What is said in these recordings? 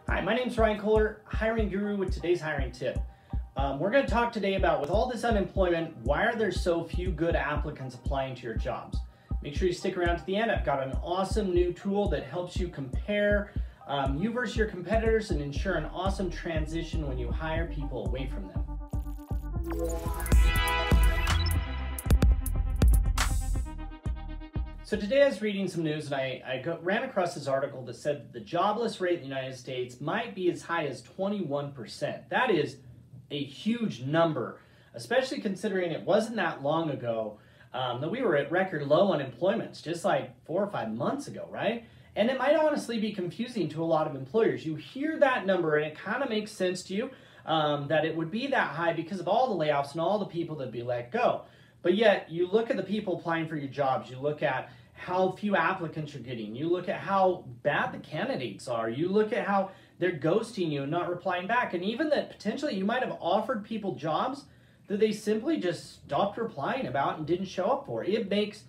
Hi, my name's Ryan Kohler, hiring guru with today's hiring tip. We're going to talk today about, with all this unemployment, why are there so few good applicants applying to your jobs? Make sure you stick around to the end. I've got an awesome new tool that helps you compare you versus your competitors and ensure an awesome transition when you hire people away from them. So today I was reading some news and I ran across this article that said the jobless rate in the United States might be as high as 21%. That is a huge number, especially considering it wasn't that long ago that we were at record low unemployments, just like 4 or 5 months ago, right? And it might honestly be confusing to a lot of employers. You hear that number and it kind of makes sense to you that it would be that high because of all the layoffs and all the people that be let go. But yet you look at the people applying for your jobs, you look at how few applicants you're getting, you look at how bad the candidates are, you look at how they're ghosting you and not replying back, and even that potentially you might have offered people jobs that they simply just stopped replying about and didn't show up for. It makes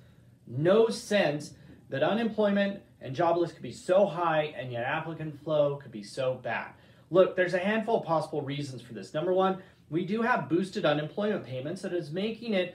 no sense that unemployment and jobless could be so high and yet applicant flow could be so bad. Look, there's a handful of possible reasons for this. Number one, we do have boosted unemployment payments that is making it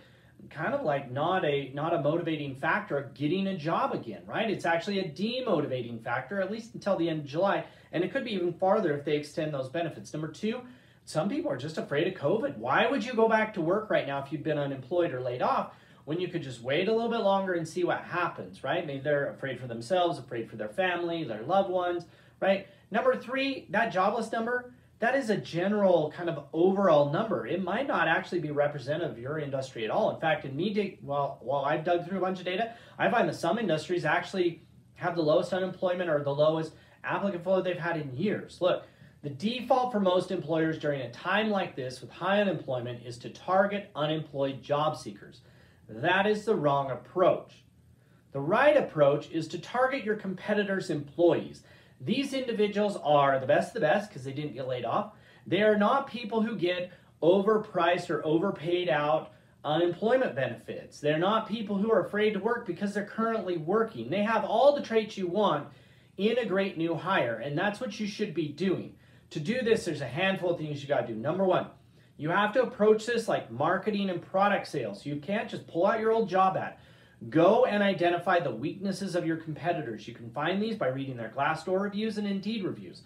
kind of like not a motivating factor of getting a job again, right? It's actually a demotivating factor, at least until the end of July, and it could be even farther if they extend those benefits. Number two, some people are just afraid of COVID. Why would you go back to work right now if you've been unemployed or laid off when you could just wait a little bit longer and see what happens, right? Maybe they're afraid for themselves, afraid for their family, their loved ones, right? Number three, that jobless number, that is a general kind of overall number. It might not actually be representative of your industry at all. In fact, while I've dug through a bunch of data, I find that some industries actually have the lowest unemployment or the lowest applicant flow they've had in years. Look, the default for most employers during a time like this with high unemployment is to target unemployed job seekers. That is the wrong approach. The right approach is to target your competitors' employees. These individuals are the best of the best because they didn't get laid off. They are not people who get overpriced or overpaid out unemployment benefits. They're not people who are afraid to work because they're currently working. They have all the traits you want in a great new hire, and that's what you should be doing. To do this, there's a handful of things you got to do. Number one, you have to approach this like marketing and product sales. You can't just pull out your old job ad. Go and identify the weaknesses of your competitors. You can find these by reading their Glassdoor reviews and Indeed reviews.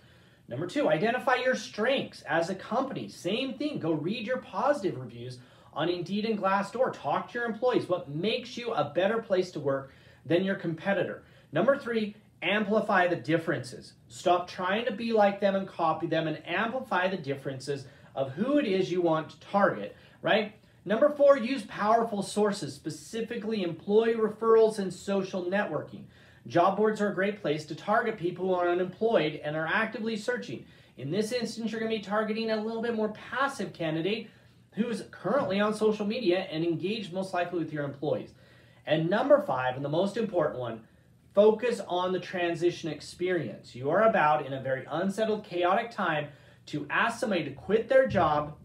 Number two, identify your strengths as a company. Same thing. Go read your positive reviews on Indeed and Glassdoor. Talk to your employees. What makes you a better place to work than your competitor? Number three, amplify the differences. Stop trying to be like them and copy them and amplify the differences of who it is you want to target, right? Number four, use powerful sources, specifically employee referrals and social networking. Job boards are a great place to target people who are unemployed and are actively searching. In this instance, you're going to be targeting a little bit more passive candidate who's currently on social media and engaged most likely with your employees. And number five, and the most important one, focus on the transition experience. You are about, in a very unsettled, chaotic time, to ask somebody to quit their job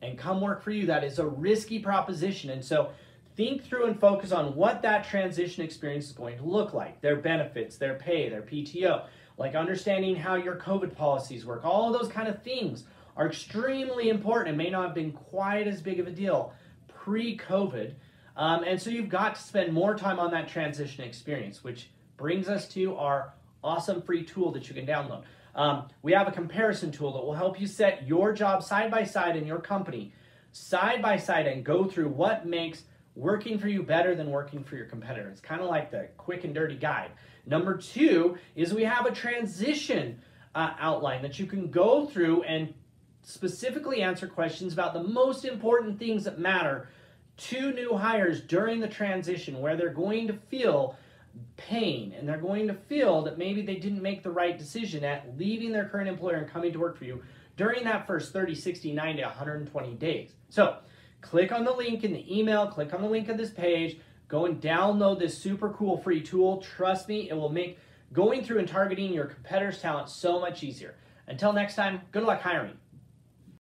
and come work for you. That is a risky proposition. And so think through and focus on what that transition experience is going to look like. Their benefits, their pay, their PTO, like understanding how your COVID policies work. All of those kind of things are extremely important and may not have been quite as big of a deal pre-COVID. And so you've got to spend more time on that transition experience, which brings us to our awesome free tool that you can download. We have a comparison tool that will help you set your job side by side in your company, side by side, and go through what makes working for you better than working for your competitor. It's kind of like the quick and dirty guide. Number two is we have a transition outline that you can go through and specifically answer questions about the most important things that matter to new hires during the transition, where they're going to feel pain and they're going to feel that maybe they didn't make the right decision at leaving their current employer and coming to work for you during that first 30, 60, 90, 120 days. So click on the link in the email, click on the link of this page, go and download this super cool free tool. Trust me, it will make going through and targeting your competitors' talent so much easier. Until next time, good luck hiring.